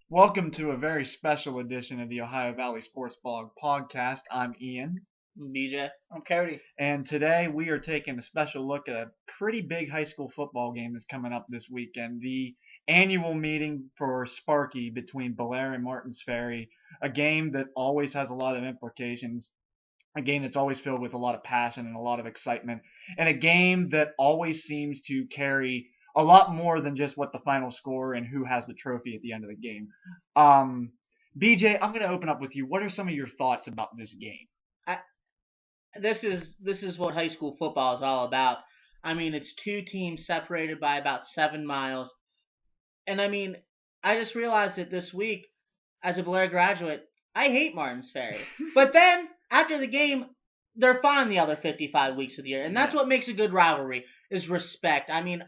Welcome to a very special edition of the Ohio Valley Sports Blog podcast. I'm Ian, BJ. I'm Cody. and today we are taking a special look at a pretty big high school football game that's coming up this weekend. The annual meeting for SPARKY between Bellaire and Martins Ferry, a game that always has a lot of implications, a game that's always filled with a lot of passion and a lot of excitement, and a game that always seems to carry a lot more than just what the final score and who has the trophy at the end of the game. BJ, I'm going to open up with you. What are some of your thoughts about this game? This is what high school football is all about. I mean, it's two teams separated by about 7 miles. And I mean, I just realized that this week, as a Bellaire graduate, I hate Martins Ferry. But then, after the game, they're fine the other 55 weeks of the year. And that's what makes a good rivalry, is respect. I mean,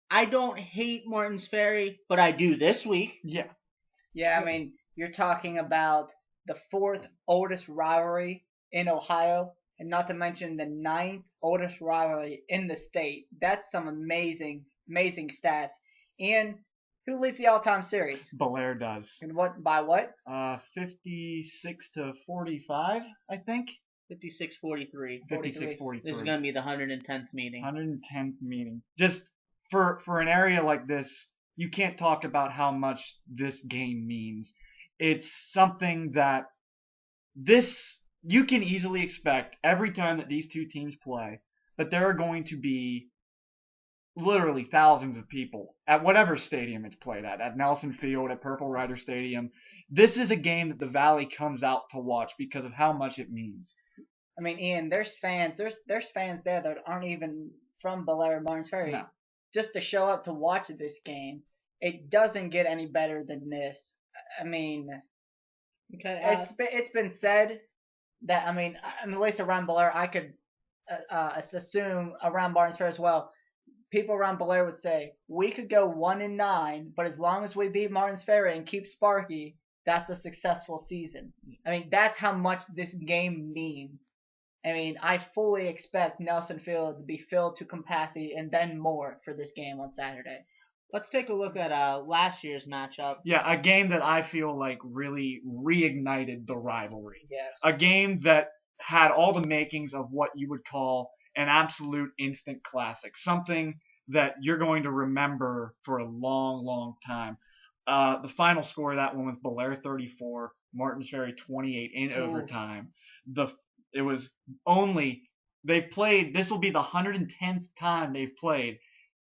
I don't hate Martins Ferry, but I do this week. Yeah. Yeah, I mean, you're talking about the fourth oldest rivalry in Ohio, and not to mention the ninth oldest rivalry in the state. That's some amazing stats. And who leads the all-time series? Bellaire does. And what by what? 56 to 45, I think. 56-43. 56-43. This is going to be the 110th meeting. 110th meeting. Just for an area like this, you can't talk about how much this game means. It's something that you can easily expect every time that these two teams play that there are going to be literally thousands of people at whatever stadium it's played at Nelson Field, at Purple Rider Stadium. This is a game that the Valley comes out to watch because of how much it means. I mean, Ian, there's fans there that aren't even from Bellaire Martins Ferry. No. Just to show up to watch this game, it doesn't get any better than this. I mean, Okay, it's been said that at least around Bellaire, I could assume around Martins Ferry as well. People around Bellaire would say we could go 1-9, but as long as we beat Martins Ferry and keep SPARKY, that's a successful season. I mean, that's how much this game means. I mean, I fully expect Nelson Field to be filled to capacity and then more for this game on Saturday. let's take a look at last year's matchup. Yeah, a game that I feel like really reignited the rivalry. Yes. A game that had all the makings of what you would call an absolute instant classic, something that you're going to remember for a long, long time. The final score of that one was Bellaire 34, Martins Ferry 28 in overtime. It was only they've played. This will be the 110th time they've played,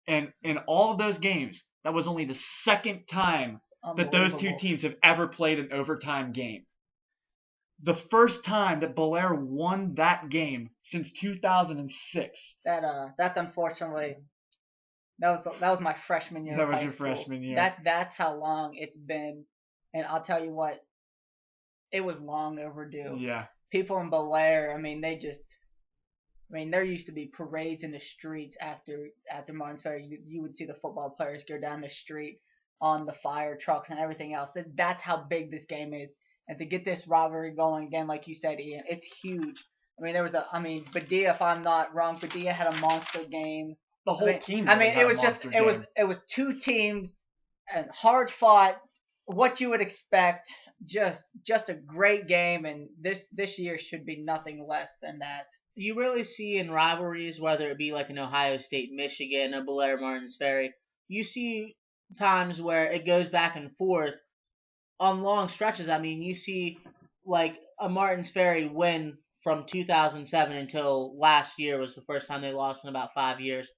and in all of those games, that was only the second time that those two teams have ever played an overtime game. The first time that Bellaire won that game since 2006. That's unfortunately that was my freshman year. That was high your school. freshman year. That's how long it's been, and I'll tell you what, it was long overdue. Yeah. People in Bellaire, there used to be parades in the streets after Martins Ferry. You would see the football players go down the street on the fire trucks and everything else. That's how big this game is. And to get this rivalry going again, like you said, Ian, it's huge. Badia, if I'm not wrong, Badia had a monster game. The whole team. It was two teams and hard fought. What you would expect, just a great game, and this year should be nothing less than that. You really see in rivalries, whether it be like an Ohio State, Michigan, a Bellaire Martins Ferry, you see times where it goes back and forth on long stretches. I mean, you see like a Martins Ferry win from 2007 until last year was the first time they lost in about 5 years.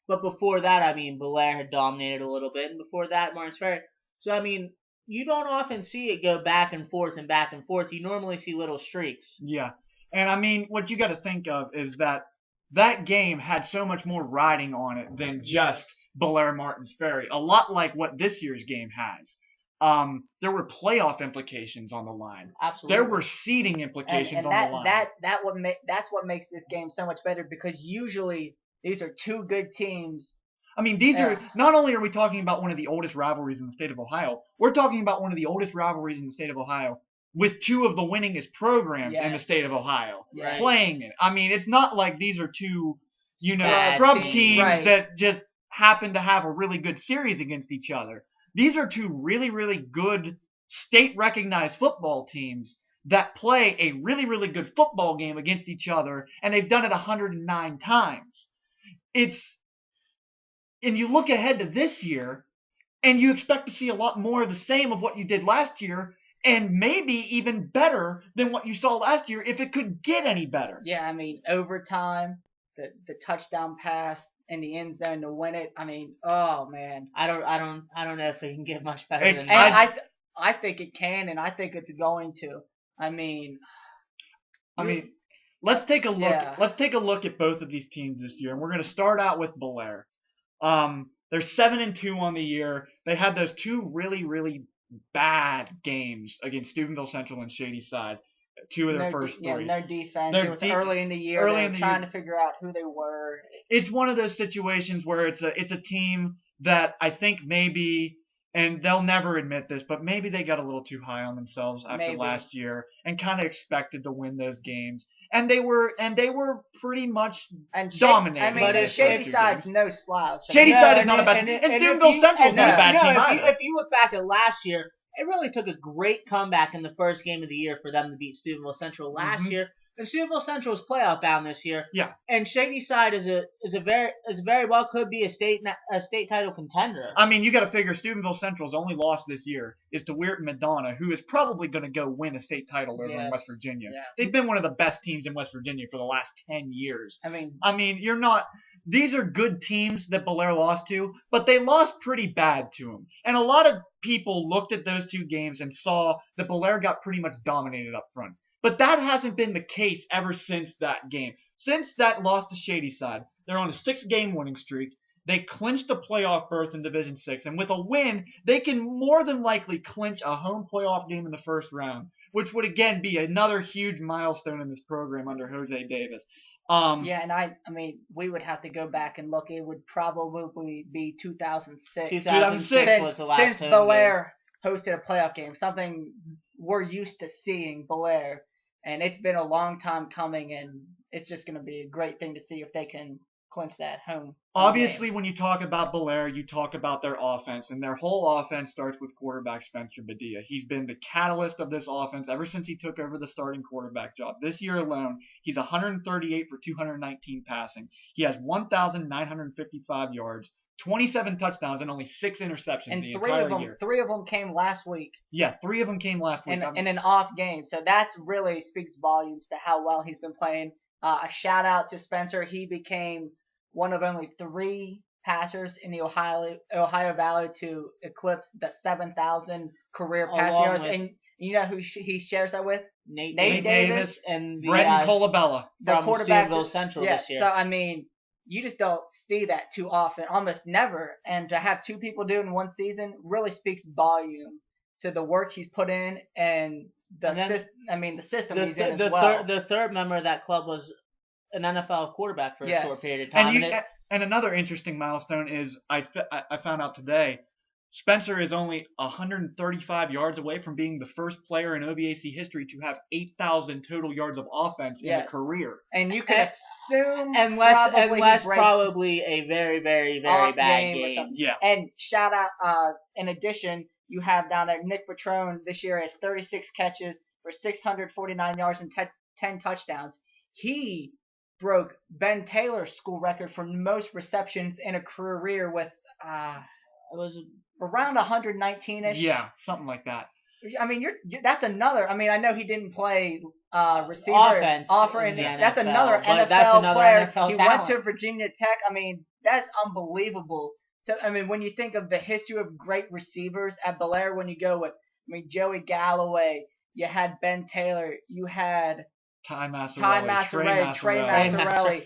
But before that, I mean, Bellaire had dominated a little bit, and before that, Martins Ferry. So, I mean, you don't often see it go back and forth and back and forth. You normally see little streaks. Yeah. And I mean, what you got to think of is that game had so much more riding on it than just Bellaire Martins Ferry. A lot like what this year's game has. There were playoff implications on the line. Absolutely. There were seeding implications on the line. That's what makes this game so much better, because usually these are two good teams. I mean, these are not only are we talking about one of the oldest rivalries in the state of Ohio, we're talking about one of the oldest rivalries in the state of Ohio with two of the winningest programs in the state of Ohio playing it. I mean, it's not like these are two, scrub teams that just happen to have a really good series against each other. These are two really, really good state-recognized football teams that play a really, really good football game against each other, and they've done it 109 times. And you look ahead to this year, and you expect to see a lot more of the same of what you did last year, and maybe even better than what you saw last year if it could get any better. Yeah, I mean, overtime, the touchdown pass in the end zone to win it. I mean, oh man. I don't know if it can get much better than And that. I think it can, and I think it's going to. I mean, let's take a look. Yeah. Let's take a look at both of these teams this year, and we're going to start out with Bellaire. They're 7-2 on the year. They had those two really, really bad games against Steubenville Central and Shadyside. Two of their first three. No defense. It was early in the year. They were trying to figure out who they were. It's one of those situations where it's a team that I think maybe, and they'll never admit this, but maybe they got a little too high on themselves after last year and kind of expected to win those games. And they were pretty much dominated. I mean, Shadyside's no slouch. Shadyside is not a bad team. And Steubenville Central is not a bad team either. If you look back at last year, it really took a great comeback in the first game of the year for them to beat Steubenville Central last year. And Steubenville Central is playoff bound this year. Yeah. And Shadyside is very well could be a state title contender. I mean, you got to figure Steubenville Central's only loss this year is to Weirton Madonna, who is probably going to go win a state title over in West Virginia. Yeah. They've been one of the best teams in West Virginia for the last 10 years. I mean, you're not. These are good teams that Bellaire lost to, but they lost pretty bad to them. And a lot of people looked at those two games and saw that Bellaire got pretty much dominated up front. But that hasn't been the case ever since that game. Since that loss to Shadyside, they're on a 6-game winning streak. They clinched a playoff berth in Division 6, and with a win, they can more than likely clinch a home playoff game in the first round, which would again be another huge milestone in this program under Jose Davis. And I mean, we would have to go back and look. It would probably be 2006. 2006 was the last since Bellaire hosted a playoff game, something we're used to seeing Bellaire, and it's been a long time coming, and it's just going to be a great thing to see if they can clinch that home. Obviously, game. When you talk about Bellaire, you talk about their offense, and their whole offense starts with quarterback Spencer Badia. He's been the catalyst of this offense ever since he took over the starting quarterback job. This year alone, he's 138 for 219 passing. He has 1,955 yards, 27 touchdowns, and only 6 interceptions and the entire year. Three of them came last week. Yeah, 3 of them came last week. In an off game. So that really speaks volumes to how well he's been playing. A shout out to Spencer. He became one of only 3 passers in the Ohio Valley to eclipse the 7,000 career pass yards. And you know who he shares that with? Nate Davis and Brenton Colabella from Steubenville Central this year. So, I mean, you just don't see that too often, almost never. And to have 2 people do it in one season really speaks volume to the work he's put in and the system he's in as well. The third member of that club was an NFL quarterback for a short period of time. And another interesting milestone is I found out today, Spencer is only 135 yards away from being the first player in OVAC history to have 8,000 total yards of offense in a career. And you can assume unless probably a very, very, very bad game. Yeah. And shout out, in addition, you have down there Nick Petrone this year has 36 catches for 649 yards and 10 touchdowns. He broke Ben Taylor's school record for most receptions in a career with it was around 119-ish. Yeah, something like that. I mean, that's another. I mean, I know he didn't play receiver that's another NFL player. NFL he went to Virginia Tech. I mean, that's unbelievable. So, I mean, when you think of the history of great receivers at Bellaire, when you go with, Joey Galloway, you had Ben Taylor, you had Ty Massarelli, Trey Massarelli.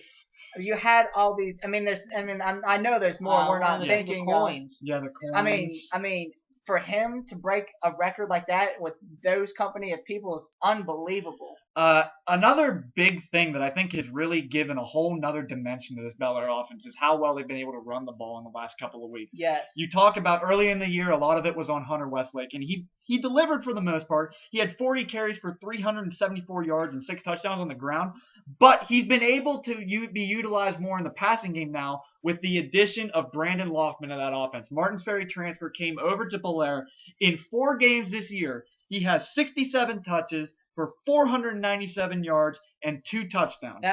You had all these. I know there's more. We're not thinking. The coins. Yeah, the coins. I mean, for him to break a record like that with those company of people is unbelievable. Another big thing that I think has really given a whole nother dimension to this Bellaire offense is how well they've been able to run the ball in the last couple of weeks. Yes. You talk about early in the year, a lot of it was on Hunter Westlake, and he delivered for the most part. He had 40 carries for 374 yards and 6 touchdowns on the ground, but he's been able to be utilized more in the passing game now with the addition of Brandon Loftman to that offense. Martins Ferry transfer came over to Bellaire. In 4 games this year, he has 67 touches for 497 yards and 2 touchdowns.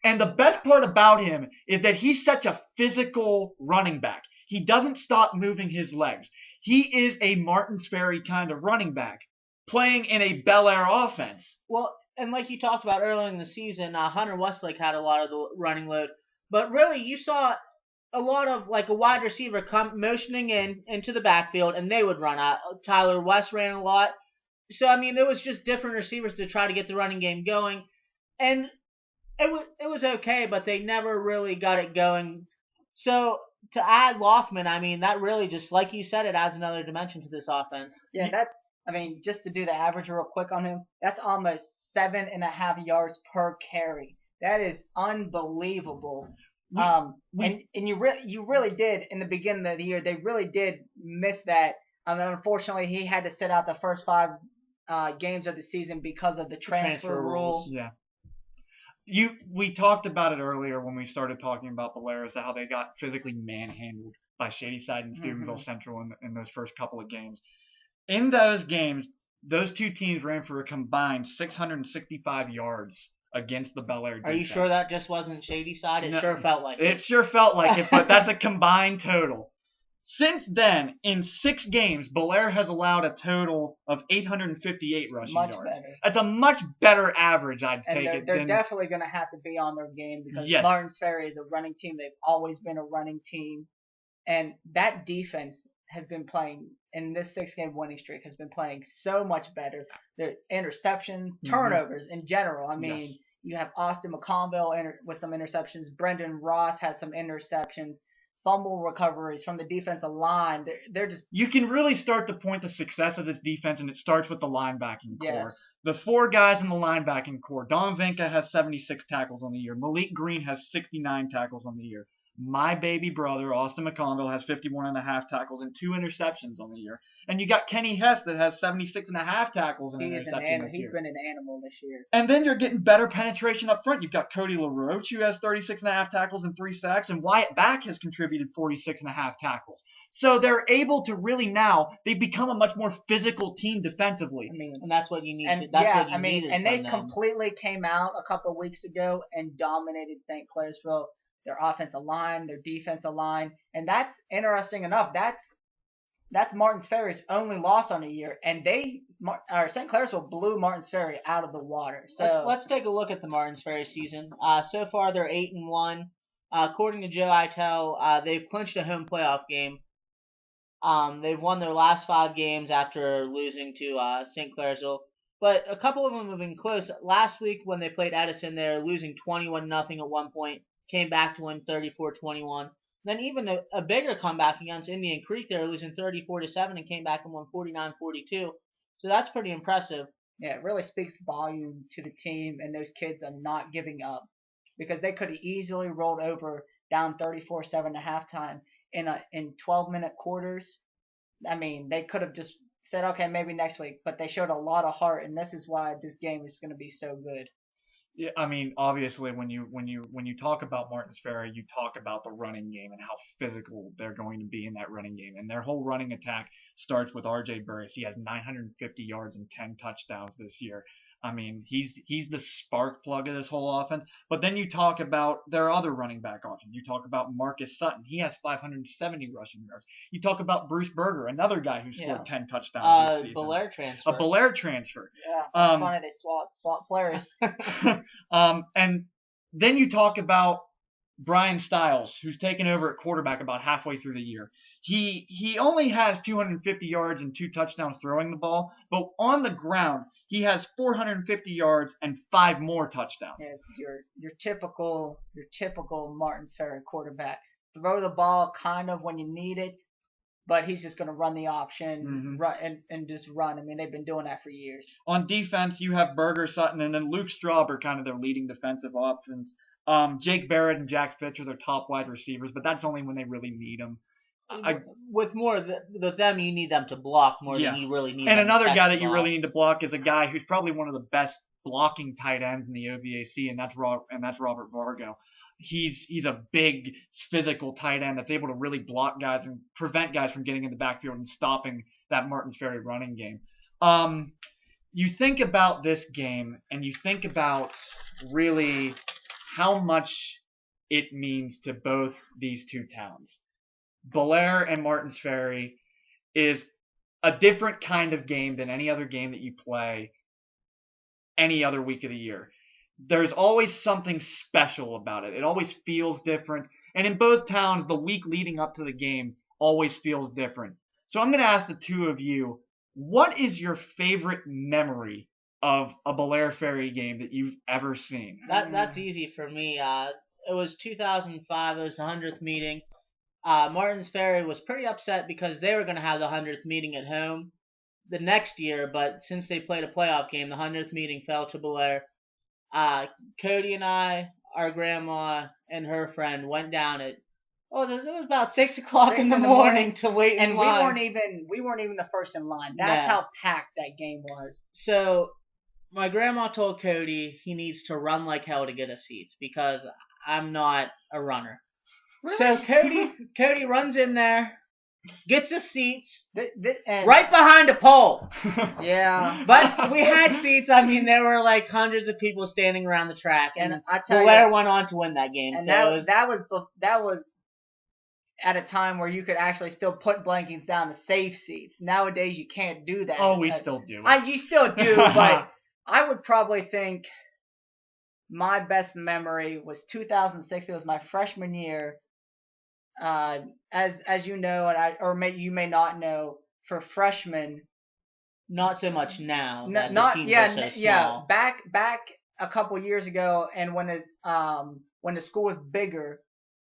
And the best part about him is that he's such a physical running back. He doesn't stop moving his legs. He is a Martins Ferry kind of running back playing in a Bellaire offense. Well, and like you talked about earlier in the season, Hunter Westlake had a lot of the running load. But really, you saw a lot of like a wide receiver come motioning into the backfield, and they would run out. Tyler West ran a lot. So, I mean, it was just different receivers to try to get the running game going. And it was okay, but they never really got it going. So, to add Loftman, I mean, that really just, like you said, it adds another dimension to this offense. Yeah, just to do the average real quick on him, that's almost 7.5 yards per carry. That is unbelievable. And you really did, in the beginning of the year, they really did miss that. Unfortunately, he had to sit out the first 5 games of the season because of the transfer rule. Yeah. We talked about it earlier when we started talking about Bellaire, as how they got physically manhandled by Shadyside and Steubenville Central in those first couple of games. In those games, those 2 teams ran for a combined 665 yards against the Bellaire defense. Are you sure that just wasn't Shadyside? It sure felt like it. It sure felt like it, but that's a combined total. Since then, in 6 games, Bellaire has allowed a total of 858 rushing yards. Better. That's a much better average, I'd take it. They're definitely going to have to be on their game because Martins Ferry is a running team. They've always been a running team. And that defense has been playing, in this 6-game winning streak, has been playing so much better. Their interception, turnovers in general. I mean, you have Austin McConville with some interceptions. Brendan Ross has some interceptions. Fumble recoveries from the defensive line. They're just... You can really start to point the success of this defense, and it starts with the linebacking core. Yes. The 4 guys in the linebacking core. Don Vinca has 76 tackles on the year. Malik Green has 69 tackles on the year. My baby brother, Austin McConville, has 51.5 tackles and 2 interceptions on the year. And you got Kenny Hess that has 76.5 tackles and interceptions this year. He's been an animal this year. And then you're getting better penetration up front. You've got Cody LaRoche, who has 36.5 tackles and 3 sacks, and Wyatt Back has contributed 46.5 tackles. So they're able to really now, they've become a much more physical team defensively. I mean, and that's what you need. And they completely came out a couple of weeks ago and dominated St. Clairsville. Their offensive line, their defensive line, and that's interesting enough. That's Martins Ferry's only loss on the year, and St. Clairsville blew Martins Ferry out of the water. So let's take a look at the Martins Ferry season. So far, they're 8-1. According to Joe Itel, they've clinched a home playoff game. They've won their last 5 games after losing to St. Clairsville. But a couple of them have been close. Last week when they played Edison, they were losing 21-0 at one point. Came back to win 34-21. Then even a bigger comeback against Indian Creek, they were losing 34-7 and came back and won 49-42. So that's pretty impressive. Yeah, it really speaks volume to the team and those kids are not giving up, because they could have easily rolled over down 34-7 at halftime in 12-minute quarters. I mean, they could have just said, okay, maybe next week, but they showed a lot of heart, and this is why this game is going to be so good. Yeah, I mean, obviously, when you talk about Martins Ferry, you talk about the running game and how physical they're going to be in that running game. And their whole running attack starts with R.J. Burris. He has 950 yards and 10 touchdowns this year. I mean, he's the spark plug of this whole offense. But then you talk about their other running back options. You talk about Marcus Sutton. He has 570 rushing yards. You talk about Bruce Berger, another guy who scored 10 touchdowns this season. Bellaire transfer. A Bellaire transfer. Yeah, it's funny they swap players. And then you talk about Brian Stiles, who's taken over at quarterback about halfway through the year. He only has 250 yards and 2 touchdowns throwing the ball, but on the ground he has 450 yards and 5 more touchdowns. Yeah, your typical Martins Ferry quarterback. Throw the ball kind of when you need it, but he's just going to run the option, Mhm. run and just run. I mean, they've been doing that for years. On defense, you have Berger, Sutton, and then Luke Straub are kind of their leading defensive options. Jake Barrett and Jack Fitch are their top wide receivers, but that's only when they really need them. With more with them, you need them to block more Yeah. than you really need. And them another to guy catch that the you ball. really need to block is a guy who's probably one of the best blocking tight ends in the OVAC, and that's Robert Vargo. He's a big physical tight end that's able to really block guys and prevent guys from getting in the backfield and stopping that Martins Ferry running game. You think about this game and you think about really how much it means to both these two towns. Bellaire and Martins Ferry is a different kind of game than any other game that you play any other week of the year. There's always something special about it. It always feels different. And in both towns, the week leading up to the game always feels different. So I'm going to ask the two of you, what is your favorite memory of a Bellaire Ferry game that you've ever seen? That's easy for me. It was 2005. It was the 100th meeting. Martins Ferry was pretty upset because they were going to have the 100th meeting at home the next year, but since they played a playoff game, the 100th meeting fell to Bellaire. Cody and I, our grandma, and her friend went down at it was about 6 o'clock in the morning to wait in And line. we weren't even the first in line. That's how packed that game was. So my grandma told Cody he needs to run like hell to get us seats because I'm not a runner. Really? So Cody runs in there, gets his seats And right behind a pole. Yeah. But we had seats. I mean, there were like hundreds of people standing around the track, and I tell Bellaire you, went on to win that game. and So that was at a time where you could actually still put blankets down to save seats. Nowadays, you can't do that. Oh, we still do. You still do, but I would probably think my best memory was 2006. It was my freshman year. As you know, you may not know, for freshmen, not so much now. Back a couple years ago, and when the school was bigger,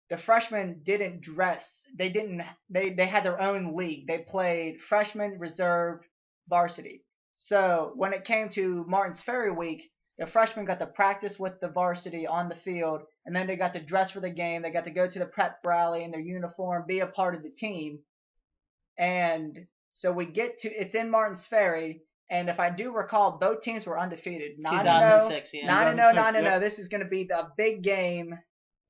the freshmen didn't dress. They had their own league. They played freshman, reserve, varsity. So when it came to Martins Ferry week, the freshmen got to practice with the varsity on the field, and then they got to dress for the game. They got to go to the prep rally in their uniform, be a part of the team. And so it's in Martins Ferry, and if I do recall, both teams were undefeated. 2006, yeah. 9-0, 9-0. Yep. This is going to be the big game.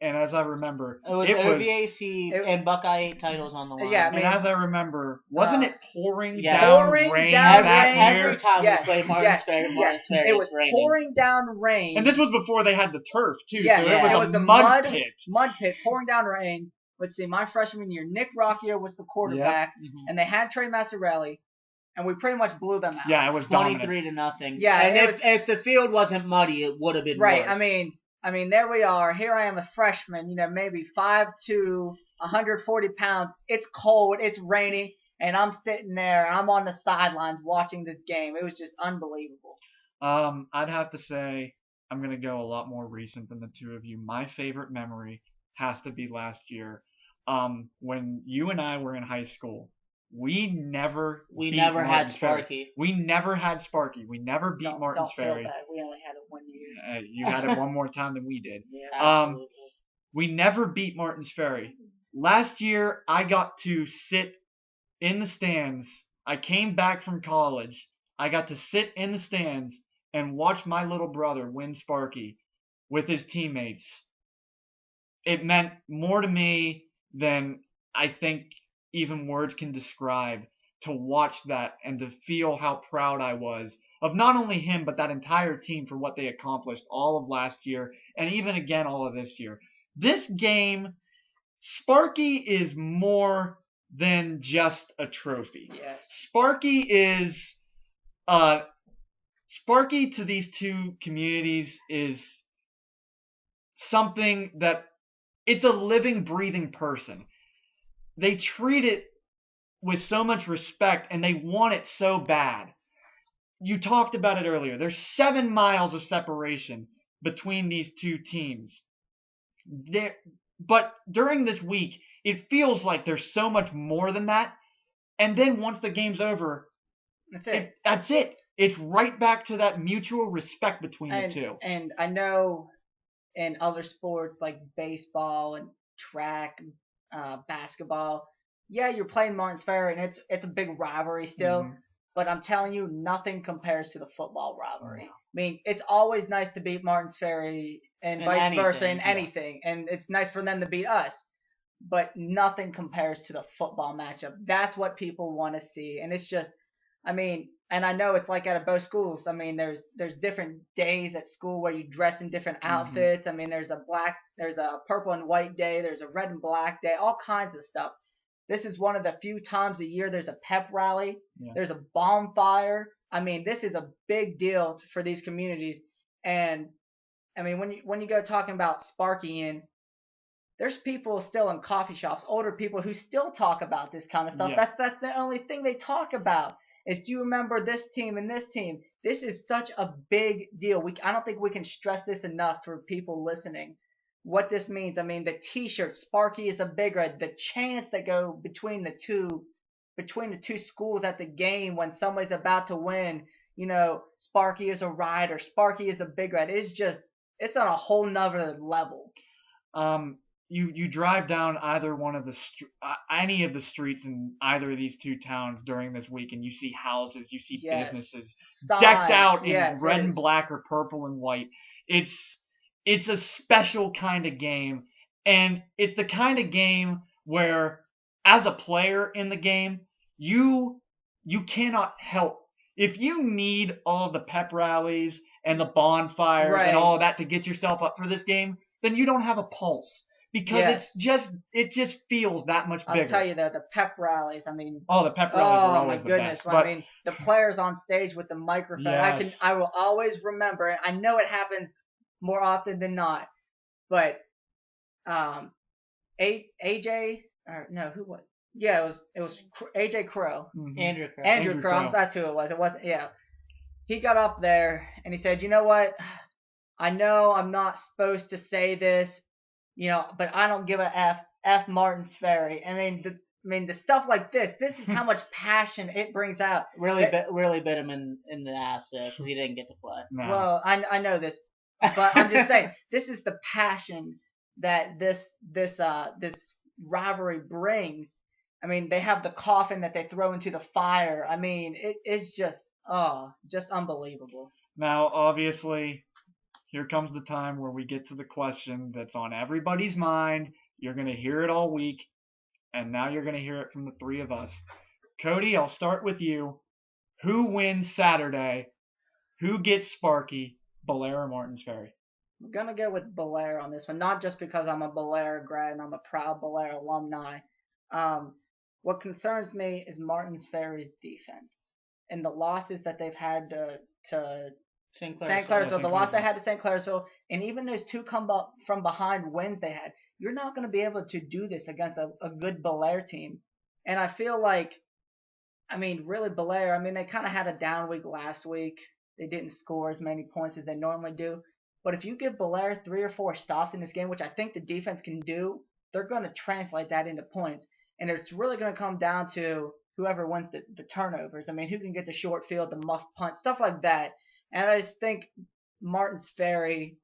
And as I remember, it was OVAC and Buckeye 8 titles on the line. Yeah, I mean, and as I remember, wasn't it pouring yeah. down Pouring rain down that rain. year? Every time Yes, we played Martins Ferry, it was raining. pouring down rain. And this was before they had the turf too. Yeah, so it it was was a a mud pit. Mud pit, pouring down rain. Let's see, my freshman year, Nick Rockier was the quarterback, and they had Trey Massarelli, and we pretty much blew them out. Yeah, it was 23-0. Yeah, and if the field wasn't muddy, it would have been right. worse. I mean, there we are. Here I am, a freshman. Maybe 5'2", 140 pounds. It's cold. It's rainy, and I'm sitting there. And I'm on the sidelines watching this game. It was just unbelievable. I'd have to say I'm gonna go a lot more recent than the two of you. My favorite memory has to be last year. When you and I were in high school. We never had Sparky. We never had Sparky. We never beat Martins Ferry. Don't feel bad. We only had it 1 year. You had it one more time than we did. Yeah, absolutely. We never beat Martins Ferry. Last year, I got to sit in the stands. I came back from college. I got to sit in the stands and watch my little brother win Sparky with his teammates. It meant more to me than I think even words can describe, to watch that and to feel how proud I was of not only him but that entire team for what they accomplished all of last year and even again all of this year. This game, Sparky is more than just a trophy. Yes. Sparky to these two communities is something that it's a living, breathing person. They treat it with so much respect, and they want it so bad. You talked about it earlier. There's 7 miles of separation between these two teams. But during this week, it feels like there's so much more than that. And then once the game's over, That's it. that's it. It's right back to that mutual respect between the two. And I know in other sports like baseball and track, basketball, yeah, you're playing Martins Ferry, and it's a big rivalry still. Mhm. But I'm telling you, nothing compares to the football rivalry. I mean, it's always nice to beat Martins Ferry and In vice versa anything, in yeah. anything, and it's nice for them to beat us. But nothing compares to the football matchup. That's what people want to see, and it's just, I mean, and I know it's like at both schools. I mean, there's different days at school where you dress in different outfits. I mean, there's a purple and white day, there's a red and black day, all kinds of stuff. This is one of the few times a year there's a pep rally, Yeah. there's a bonfire. I mean, this is a big deal for these communities. And I mean, when you go talking about SPARKY, there's people still in coffee shops, older people who still talk about this kind of stuff. Yeah. That's the only thing they talk about is, do you remember this team and this team? This is such a big deal. I don't think we can stress this enough for people listening. What this means. I mean, the T-shirt, Sparky is a Big Red. The chants that go between the two schools at the game when somebody's about to win. You know, Sparky is a Rider, Sparky is a Big Red. It's on a whole nother level. You drive down either one of any of the streets in either of these two towns during this week, and you see houses, you see businesses decked out in red and black or purple and white. It's a special kind of game, and it's the kind of game where, as a player in the game, you cannot help. If you need all the pep rallies and the bonfires and all of that to get yourself up for this game, then you don't have a pulse. Because it just feels that much bigger. I'll tell you though, the pep rallies. I mean, the pep rallies are always the best. But, I mean, the players on stage with the microphone. Yes. I will always remember it. I know it happens more often than not, but AJ or no, who was? Yeah, it was AJ Crow. Mm-hmm. Andrew Crow. That's who it was. It wasn't. Yeah, he got up there and he said, "You know what? I know I'm not supposed to say this." You know, but I don't give a F Martins Ferry. I mean, the stuff like this is how much passion it brings out. Really bit him in the ass because he didn't get to play. No. Well, I know this, but I'm just saying this is the passion that this rivalry brings. I mean, they have the coffin that they throw into the fire. I mean, it's just unbelievable. Now, obviously, here comes the time where we get to the question that's on everybody's mind. You're going to hear it all week, and now you're going to hear it from the three of us. Cody, I'll start with you. Who wins Saturday? Who gets Sparky, Bellaire or Martins Ferry? I'm going to go with Bellaire on this one, not just because I'm a Bellaire grad and I'm a proud Bellaire alumni. What concerns me is Martins Ferry's defense and the losses that they've had to St. Clairsville, the loss they had to St. Clairsville, and even those two come up from behind wins they had. You're not going to be able to do this against a good Bellaire team. And I feel like, I mean, really Bellaire, I mean, they kind of had a down week last week. They didn't score as many points as they normally do. But if you give Bellaire 3 or 4 stops in this game, which I think the defense can do, they're going to translate that into points. And it's really going to come down to whoever wins the turnovers. I mean, who can get the short field, the muff punt, stuff like that. And I just think Martins Ferry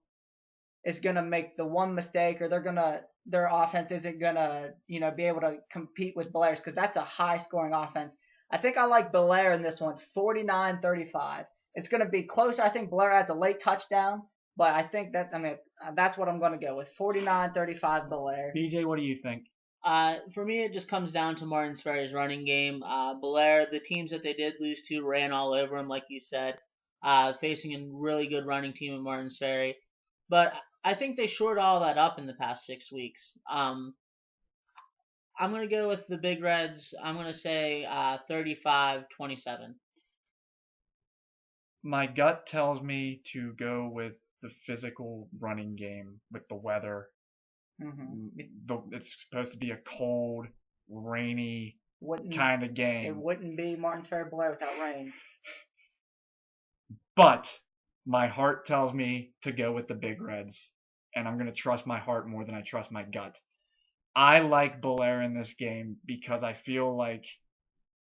is going to make the one mistake, or their offense isn't going to, be able to compete with Belaire's, because that's a high scoring offense. I think I like Bellaire in this one, 49-35. It's going to be closer. I think Bellaire adds a late touchdown, but I think that's what I'm going to go with, 49-35 Bellaire. BJ, what do you think? For me, it just comes down to Martins Ferry's running game. Bellaire, the teams that they did lose to ran all over him, like you said. Facing a really good running team in Martins Ferry. But I think they shored all that up in the past 6 weeks. I'm going to go with the Big Reds. I'm going to say 35-27. My gut tells me to go with the physical running game with the weather. Mm-hmm. It's supposed to be a cold, rainy kind of game. It wouldn't be Martins Ferry Bellaire without rain. But my heart tells me to go with the Big Reds, and I'm going to trust my heart more than I trust my gut. I like Bellaire in this game because I feel like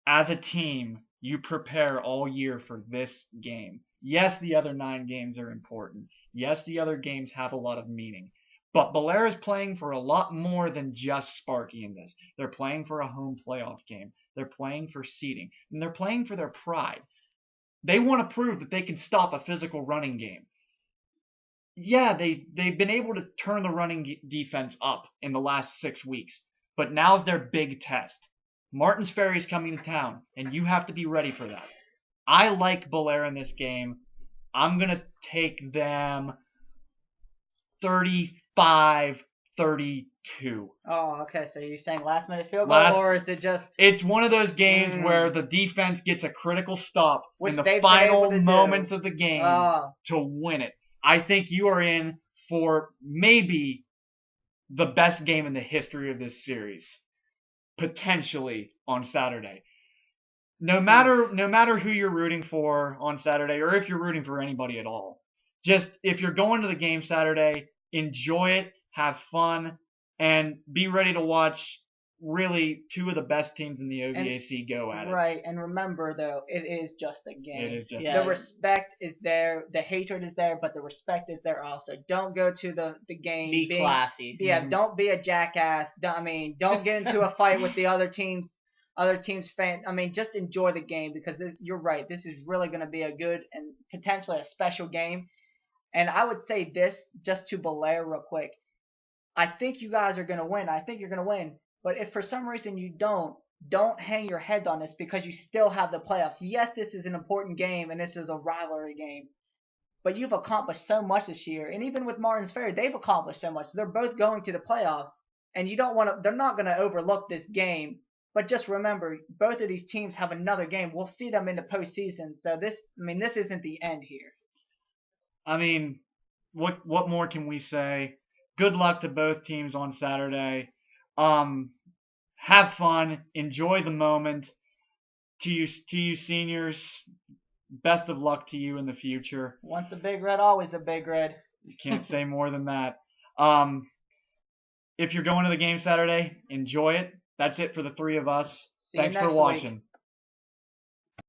as a team, you prepare all year for this game. Yes, the other 9 games are important. Yes, the other games have a lot of meaning. But Bellaire is playing for a lot more than just Sparky in this. They're playing for a home playoff game. They're playing for seeding. And they're playing for their pride. They want to prove that they can stop a physical running game. Yeah, they've been able to turn the running defense up in the last 6 weeks. But now's their big test. Martins Ferry is coming to town, and you have to be ready for that. I like Bellaire in this game. I'm going to take them 35-32. Oh, okay. So you're saying last minute field goal, or is it just? It's one of those games where the defense gets a critical stop Which in the they've been final able to moments do. of the game to win it. I think you are in for maybe the best game in the history of this series, potentially on Saturday. No matter who you're rooting for on Saturday, or if you're rooting for anybody at all, just if you're going to the game Saturday, enjoy it, have fun, and be ready to watch really 2 of the best teams in the OVAC go at it. Right, and remember though, it is just a game. It is just the respect is there, the hatred is there, but the respect is there also. Don't go to the game Be classy. Yeah, don't be a jackass. Don't get into a fight with the other teams fan. Just enjoy the game, because you're right. This is really going to be a good and potentially a special game. And I would say this just to Bellaire real quick. I think you guys are going to win. I think you're going to win. But if for some reason you don't hang your heads on this, because you still have the playoffs. Yes, this is an important game and this is a rivalry game. But you've accomplished so much this year. And even with Martins Ferry, they've accomplished so much. They're both going to the playoffs. And they're not going to overlook this game. But just remember, both of these teams have another game. We'll see them in the postseason. So this isn't the end here. What more can we say? Good luck to both teams on Saturday. Have fun, enjoy the moment. To you seniors, best of luck to you in the future. Once a Big Red, always a Big Red. You can't say more than that. If you're going to the game Saturday, enjoy it. That's it for the 3 of us. Thanks for watching.